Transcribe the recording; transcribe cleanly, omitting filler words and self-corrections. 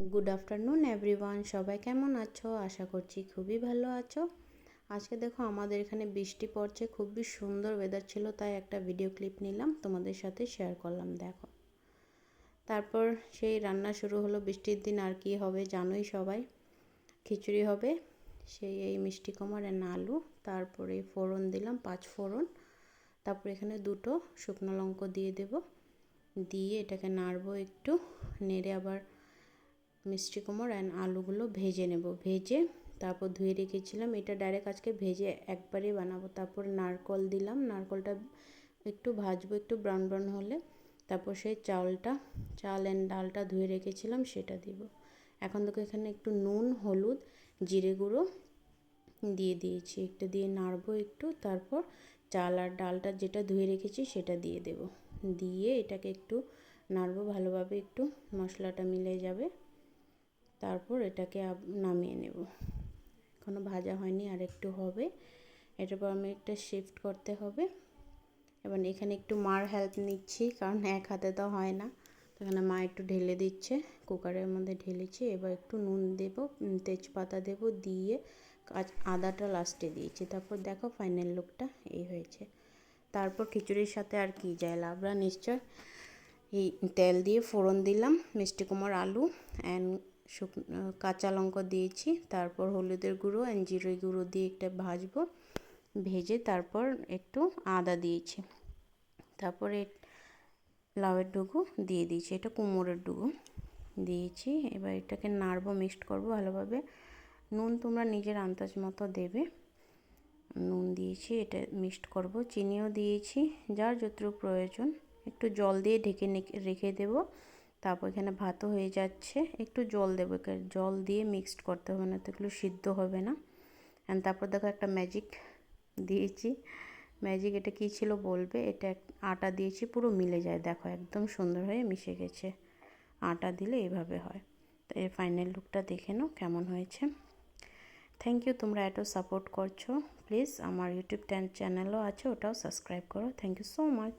Good afternoon everyone, সবাই কেমন আছো? আশা করছি খুবই ভালো আছো। আজকে দেখো আমাদের এখানে বৃষ্টি পড়ছে, খুবই সুন্দর ওয়েদার ছিল, তাই একটা ভিডিও ক্লিপ নিলাম তোমাদের সাথে শেয়ার করলাম। দেখো, তারপর সেই রান্না শুরু হলো। বৃষ্টির দিন আর কি হবে জানোই সবাই, খিচুড়ি হবে। সেই এই মিষ্টি কুমড়া আর আলু, তারপরে ফোড়ন দিলাম 5 ফোড়ন, তারপর এখানে 2টো শুকনো লঙ্কা দিয়ে দেব, দিয়ে এটাকে নাড়বো একটু, নেড়ে আবার মিষ্টি কুমড়া অ্যান্ড আলুগুলো ভেজে নেব। ভেজে তারপর ধুয়ে রেখেছিলাম, এটা ডাইরেক্ট আজকে ভেজে একবারে বানাবো। তারপর নারকল দিলাম, নারকলটা একটু ভাজবো একটু ব্রাউন ব্রাউন হলে, তারপর সেই চাল অ্যান্ড ডালটা ধুয়ে রেখেছিলাম সেটা দিব। এখন দেখো এখানে একটু নুন, হলুদ, জিরে গুঁড়ো দিয়ে দিয়েছি, একটু দিয়ে নাড়বো একটু। তারপর চাল আর ডালটা যেটা ধুয়ে রেখেছি সেটা দিয়ে দেব, দিয়ে এটাকে একটু নাড়বো ভালোভাবে, একটু মশলাটা মিলে যাবে। তারপর এটাকে নামিয়ে নেব। এখনও ভাজা হয়নি, আর একটু হবে। এটার পর আমি একটা শিফট করতে হবে। এবার এখানে একটু মার হেল্প নিচ্ছি, কারণ এক হাতে তো হয় না। তো এখানে মা একটু ঢেলে দিচ্ছে, কুকারের মধ্যে ঢেলেছি। এবার একটু নুন দেব, তেজপাতা দেব, দিয়ে আদাটা লাস্টে দিয়েছি। তারপর দেখো ফাইনাল লুকটা এই হয়েছে। তারপর খিচুড়ির সাথে আর কি যায়, লাবড়া নিশ্চয়। এই তেল দিয়ে ফোড়ন দিলাম, মিষ্টি কুমড়া, আলু অ্যান্ড কাঁচা লঙ্কা দিয়েছি। তারপর হলুদের গুঁড়ো অ্যান্ড জিরে গুঁড়ো দিয়ে একটা ভাজবো, ভেজে তারপর একটু আদা দিয়েছি। তারপরে লাউয়ের ডুগু দিয়ে দিয়েছি, এটা কুমড়োর ডুগু দিয়েছি। এবার এটাকে নাড়বো, মিক্সড করবো ভালোভাবে। নুন তোমরা নিজের আন্দাজ মতো দেবে, নুন দিয়েছি। এটা মিক্সড করব, চিনিও দিয়েছি যার যতটুকু প্রয়োজন। একটু জল দিয়ে ঢেকে রেখে দেব। তারপর এখানে ভাতও হয়ে যাচ্ছে, একটু জল দেবো, জল দিয়ে মিক্সড করতে হবে, না তো এগুলো সিদ্ধ হবে না। অ্যান্ড তারপর দেখো একটা ম্যাজিক দিয়েছি। ম্যাজিক এটা কী ছিল বলবে, এটা আটা দিয়েছি, পুরো মিলে যায়, দেখো একদম সুন্দর হয়ে মিশে গেছে। আটা দিলে এভাবে হয়। তো এর ফাইনাল লুকটা দেখে নাও কেমন হয়েছে। থ্যাংক ইউ, তোমরা এত সাপোর্ট করছো। প্লিজ আমার ইউটিউব চ্যানেলও আছে, ওটাও সাবস্ক্রাইব করো। Thank you so much.